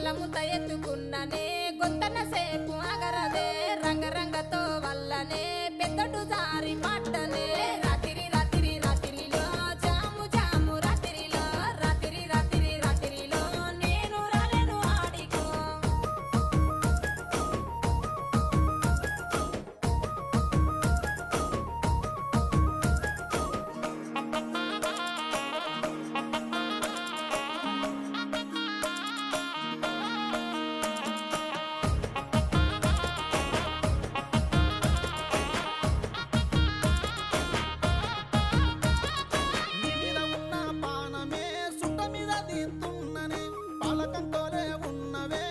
కళ్ళముత ఎత్తుకున్ననే గొంతన సేపు అగరదే రంగరంగతో వల్లనే పెద్దటు జారి పట్టనే రాత్రి రాత్రి రాత్రిలో జాము జాము రాత్రిలో రాత్రి రాత్రి రాత్రిలో నేను రాలేను ఆడికో నీ మీద ఉన్న పానమే సుట్ట మీద తీస్తున్ననే పాలకంతోనే ఉన్నవే